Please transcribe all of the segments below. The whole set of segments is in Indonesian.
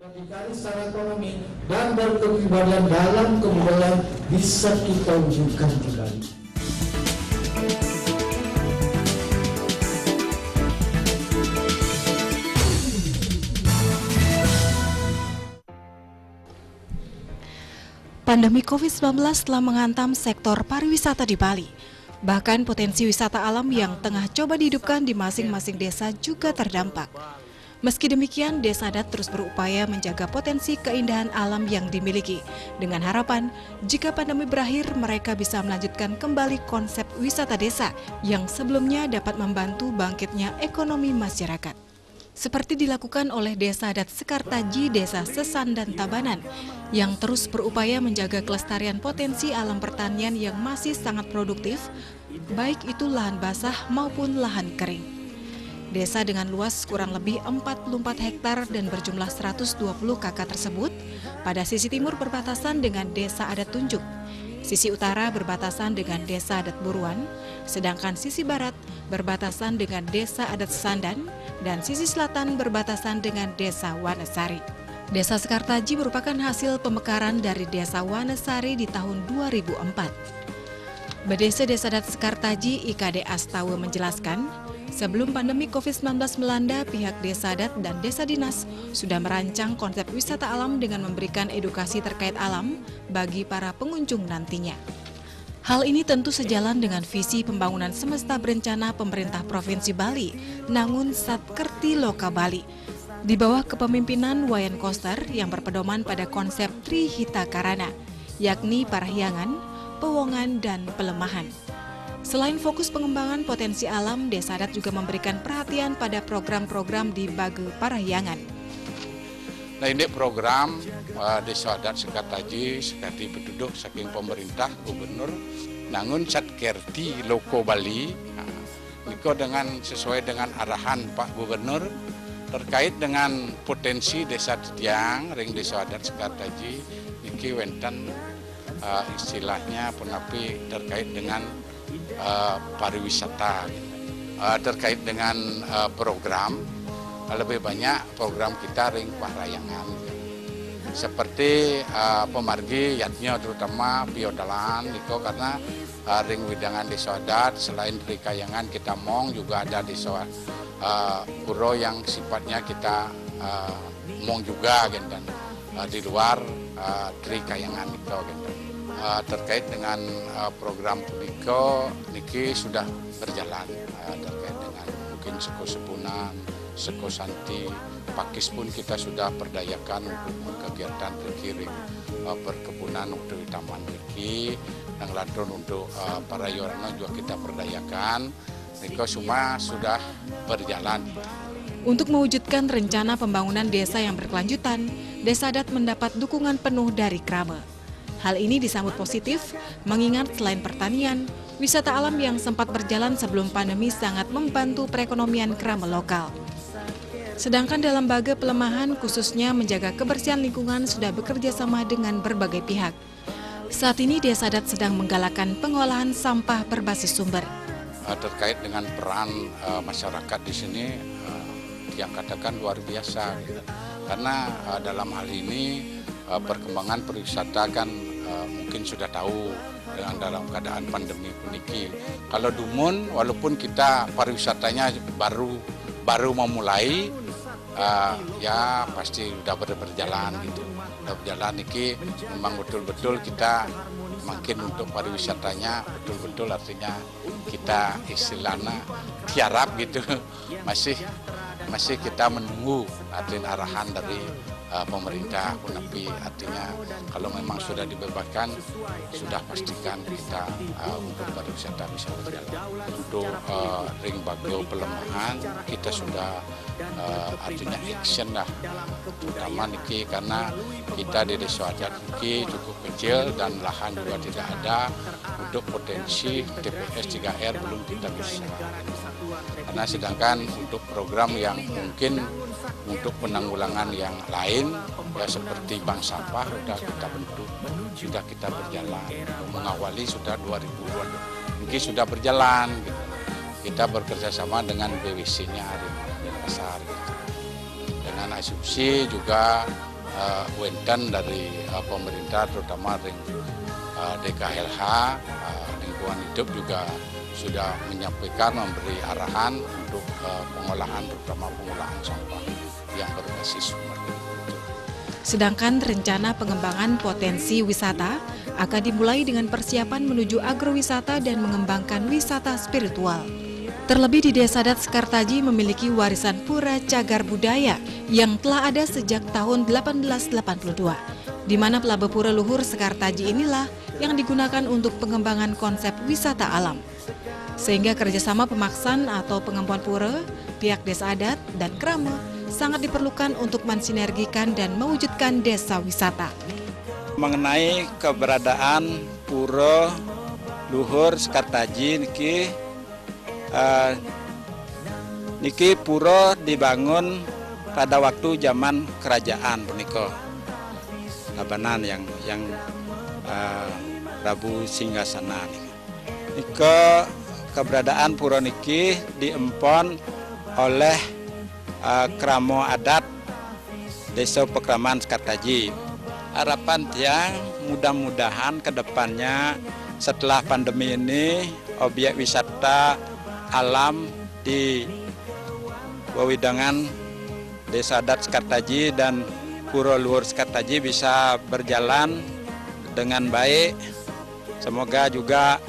Berdikari secara ekonomi dan berkepribadian dalam kebudayaan bisa kita wujudkan kembali. Pandemi COVID-19 telah menghantam sektor pariwisata di Bali. Bahkan potensi wisata alam yang tengah coba dihidupkan di masing-masing desa juga terdampak. Meski demikian, Desa Adat terus berupaya menjaga potensi keindahan alam yang dimiliki, dengan harapan jika pandemi berakhir mereka bisa melanjutkan kembali konsep wisata desa yang sebelumnya dapat membantu bangkitnya ekonomi masyarakat. Seperti dilakukan oleh Desa Adat Sekartaji, Desa Sesan dan Tabanan, yang terus berupaya menjaga kelestarian potensi alam pertanian yang masih sangat produktif, baik itu lahan basah maupun lahan kering. Desa dengan luas kurang lebih 44 hektar dan berjumlah 120 KK tersebut pada sisi timur berbatasan dengan Desa Adat Tunjuk, sisi utara berbatasan dengan Desa Adat Buruan, sedangkan sisi barat berbatasan dengan Desa Adat Sandan, dan sisi selatan berbatasan dengan Desa Wanesari. Desa Sekartaji merupakan hasil pemekaran dari Desa Wanesari di tahun 2004. BDC Desa Adat Sekartaji IKD Astawa menjelaskan, sebelum pandemi COVID-19 melanda, pihak Desa Adat dan Desa Dinas sudah merancang konsep wisata alam dengan memberikan edukasi terkait alam bagi para pengunjung nantinya. Hal ini tentu sejalan dengan visi pembangunan semesta berencana pemerintah Provinsi Bali, Nangun Satkerti Loka Bali, di bawah kepemimpinan Wayan Koster yang berpedoman pada konsep Trihita Karana, yakni parahyangan, pewongan, dan pelemahan. Selain fokus pengembangan potensi alam, Desa Adat juga memberikan perhatian pada program-program di Bage Parahyangan. Nah, ini program Desa Adat Sekartaji sekali penduduk saking pemerintah gubernur Nangun Satkerti Loko Bali. Niko dengan sesuai dengan arahan Pak Gubernur terkait dengan potensi desa Tiang ring Desa Adat Sekartaji niki wenten istilahnya penapi terkait dengan pariwisata, terkait dengan program lebih banyak program kita ring parahyangan seperti pemargi yatnya terutama biodalan niko karena ring widangan Desa Adat selain perikayangan kita mong juga ada desa puro yang sifatnya kita mong juga dan di luar perikayangan itu terkait dengan program Puniko niki sudah berjalan terkait dengan mungkin Seko Sepunan, Seko Santi, Pakis pun kita sudah perdayakan untuk kegiatan terkiring perkebunan untuk taman Wiki dan ladon untuk para yorana juga kita perdayakan. Niko semua sudah berjalan. Untuk mewujudkan rencana pembangunan desa yang berkelanjutan, Desa Adat mendapat dukungan penuh dari Krama. Hal ini disambut positif, mengingat selain pertanian, wisata alam yang sempat berjalan sebelum pandemi sangat membantu perekonomian Krama lokal. Sedangkan dalam Bage pelemahan, khususnya menjaga kebersihan lingkungan sudah bekerja sama dengan berbagai pihak. Saat ini Desa Adat sedang menggalakkan pengolahan sampah berbasis sumber. Terkait dengan peran masyarakat di sini yang katakan luar biasa, karena dalam hal ini perkembangan pariwisata kan mungkin sudah tahu dengan dalam keadaan pandemi puniki. Kalau Dumun walaupun kita pariwisatanya baru memulai, ya pasti sudah berjalan gitu. Sudah berjalan niki memang betul-betul kita makin untuk pariwisatanya betul-betul artinya kita istilahnya tiarap gitu. Masih kita menunggu arahan dari pemerintah Punapi, artinya kalau memang sudah dibebaskan sudah pastikan kita untuk pariwisata bisa berjalan. Untuk ring Bagio pelemahan kita sudah artinya action lah, terutama niki karena kita di Desa Adat niki cukup kecil dan lahan juga tidak ada, untuk potensi TPS 3R belum kita bisa. Karena sedangkan untuk program yang mungkin untuk penanggulangan yang lain ya seperti bank sampah sudah kita bentuk, sudah kita berjalan, mengawali sudah 2020 mungkin sudah berjalan gitu. Kita bekerja sama dengan BWC-nya Denpasar gitu. Dengan asumsi juga Wenten dari pemerintah, terutama DKLH, lingkungan hidup juga sudah menyampaikan, memberi arahan untuk pengolahan, terutama pengolahan sampah yang berbasis sumber. Sedangkan rencana pengembangan potensi wisata akan dimulai dengan persiapan menuju agrowisata dan mengembangkan wisata spiritual. Terlebih di Desa Adat Sekartaji memiliki warisan pura cagar budaya yang telah ada sejak tahun 1882, di mana Pelabuhan Pura Luhur Sekartaji inilah yang digunakan untuk pengembangan konsep wisata alam. Sehingga kerjasama pemaksaan atau pengembangan pura, pihak Desa Adat, dan Krama sangat diperlukan untuk mensinergikan dan mewujudkan desa wisata. Mengenai keberadaan Pura Luhur Sekartaji niki pura dibangun pada waktu zaman kerajaan punika Tabanan yang Prabu Singgasana. Nika keberadaan pura niki diempon oleh Kramo Adat Desa Pekraman Sekartaji. Harapan tiang mudah-mudahan ke depannya setelah pandemi ini objek wisata alam di wewidangan Desa Adat Sekartaji dan Pura Luhur Sekartaji bisa berjalan dengan baik. Semoga juga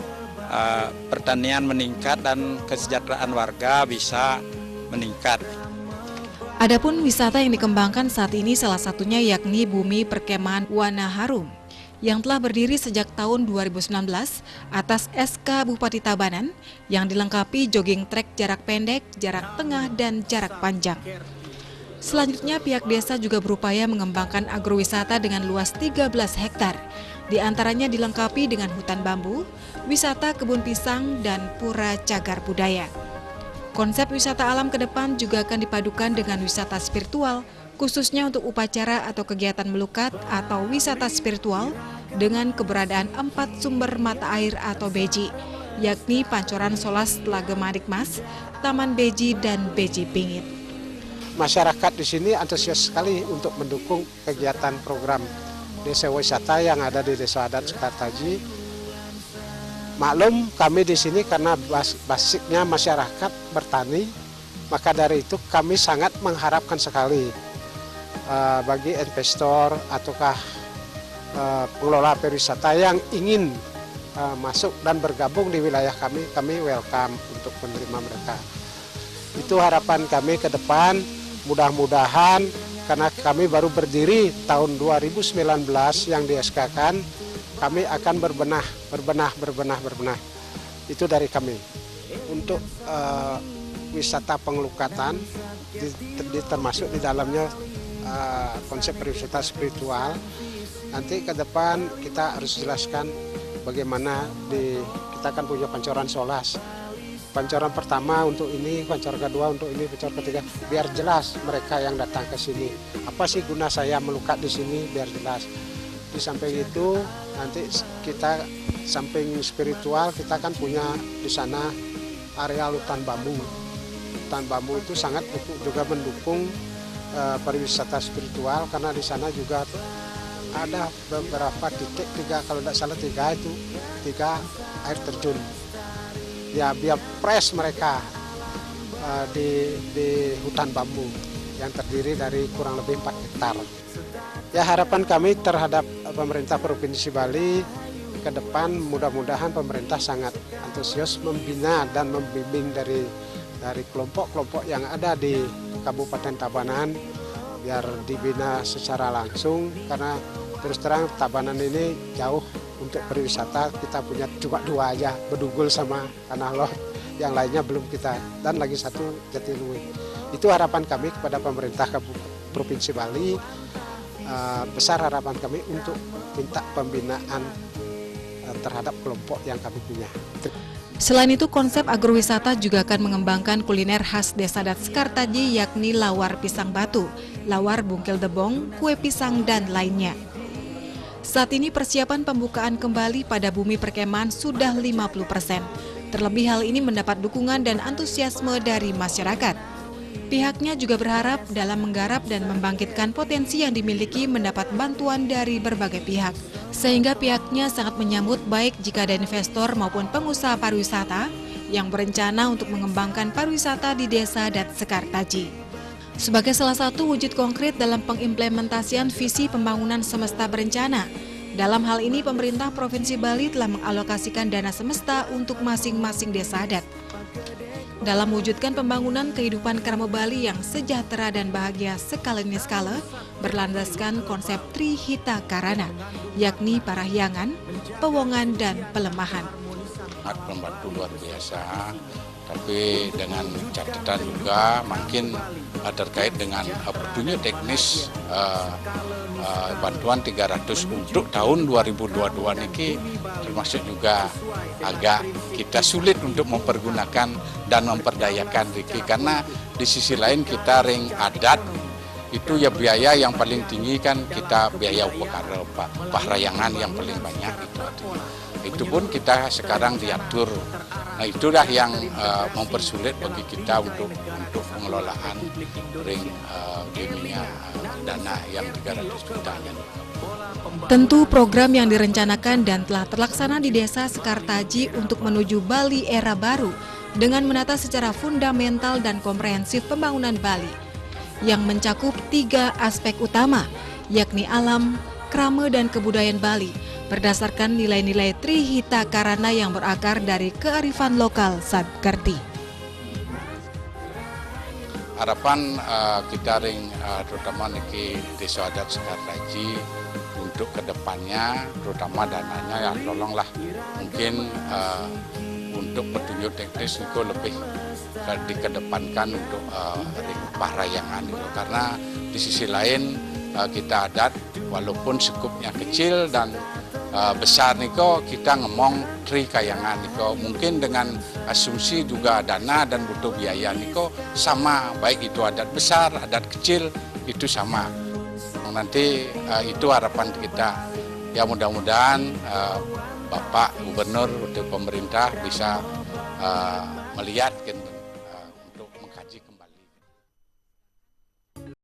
pertanian meningkat dan kesejahteraan warga bisa meningkat. Adapun wisata yang dikembangkan saat ini salah satunya yakni Bumi Perkemahan Wana Harum yang telah berdiri sejak tahun 2019 atas SK Bupati Tabanan yang dilengkapi jogging track jarak pendek, jarak tengah, dan jarak panjang. Selanjutnya pihak desa juga berupaya mengembangkan agrowisata dengan luas 13 hektar, di antaranya dilengkapi dengan hutan bambu, wisata kebun pisang, dan pura cagar budaya. Konsep wisata alam ke depan juga akan dipadukan dengan wisata spiritual, khususnya untuk upacara atau kegiatan melukat atau wisata spiritual dengan keberadaan 4 sumber mata air atau beji, yakni Pancoran Solas Telaga Madikmas, Taman Beji, dan Beji Pingit. Masyarakat di sini antusias sekali untuk mendukung kegiatan program desa wisata yang ada di Desa Adat Sekartaji. Maklum kami di sini karena basicnya masyarakat bertani, maka dari itu kami sangat mengharapkan sekali bagi investor ataukah pengelola pariwisata yang ingin masuk dan bergabung di wilayah kami welcome untuk menerima mereka. Itu harapan kami ke depan, mudah-mudahan karena kami baru berdiri tahun 2019 yang di-SK-kan, kami akan berbenah. Itu dari kami. Untuk wisata pengelukatan, termasuk di dalamnya konsep pariwisata spiritual. Nanti ke depan kita harus jelaskan bagaimana kita akan punya Pancoran Solas. Pancoran pertama untuk ini, pancoran kedua untuk ini, pancoran ketiga, biar jelas mereka yang datang ke sini. Apa sih guna saya melukat di sini, biar jelas. Di samping itu nanti kita samping spiritual kita kan punya di sana area hutan bambu. Hutan bambu itu sangat juga mendukung pariwisata spiritual karena di sana juga ada beberapa titik kalau tidak salah tiga air terjun. Ya biar fresh mereka di hutan bambu yang terdiri dari kurang lebih 4 hektar. Ya harapan kami terhadap pemerintah Provinsi Bali ke depan mudah-mudahan pemerintah sangat antusias membina dan membimbing dari kelompok-kelompok yang ada di Kabupaten Tabanan biar dibina secara langsung karena terus terang Tabanan ini jauh untuk berwisata, kita punya cuma 2 aja, Bedugul sama Tanah Lot, yang lainnya belum kita, dan lagi satu Jatiluwih. Itu harapan kami kepada pemerintah Provinsi Bali. Besar harapan kami untuk minta pembinaan terhadap kelompok yang kami punya. Selain itu, konsep agrowisata juga akan mengembangkan kuliner khas Desa Adat Sekartaji yakni lawar pisang batu, lawar bungkil debong, kue pisang, dan lainnya. Saat ini persiapan pembukaan kembali pada Bumi Perkemahan sudah 50%. Terlebih hal ini mendapat dukungan dan antusiasme dari masyarakat. Pihaknya juga berharap dalam menggarap dan membangkitkan potensi yang dimiliki mendapat bantuan dari berbagai pihak. Sehingga pihaknya sangat menyambut baik jika ada investor maupun pengusaha pariwisata yang berencana untuk mengembangkan pariwisata di Desa Adat Sekartaji. Sebagai salah satu wujud konkret dalam pengimplementasian visi pembangunan semesta berencana, dalam hal ini pemerintah Provinsi Bali telah mengalokasikan dana semesta untuk masing-masing desa adat. Dalam mewujudkan pembangunan kehidupan Kramo Bali yang sejahtera dan bahagia skala niskala, berlandaskan konsep Trihita Karana, yakni Parahyangan, Pewongan, dan Pelemahan. Sangat membantu luar biasa, tapi dengan catatan juga mungkin terkait dengan petunjuk teknis bantuan 300 untuk tahun 2022 ini termasuk juga agak kita sulit untuk mempergunakan dan memperdayakan Riki, karena di sisi lain kita ring adat itu ya biaya yang paling tinggi kan kita biaya upakara pahrayangan yang paling banyak itu pun kita sekarang diatur. Nah itulah yang mempersulit bagi kita untuk pengelolaan ring dana yang 300 juta. Tentu program yang direncanakan dan telah terlaksana di Desa Sekartaji untuk menuju Bali era baru dengan menata secara fundamental dan komprehensif pembangunan Bali yang mencakup 3 aspek utama, yakni alam, krama, dan kebudayaan Bali berdasarkan nilai-nilai Trihita Karana yang berakar dari kearifan lokal Satkerti. Harapan kita ring terutama di Desa Adat Sekartaji untuk kedepannya, terutama dananya ya tolonglah mungkin untuk petunjuk teknis itu lebih dikedepankan untuk ring pahrayangan itu, karena di sisi lain kita adat walaupun skupnya kecil dan besar niko kita ngomong Trikayangan niko mungkin dengan asumsi juga dana dan butuh biaya niko sama, baik itu adat besar adat kecil itu sama. Nanti itu harapan kita ya, mudah-mudahan Bapak Gubernur untuk pemerintah bisa melihat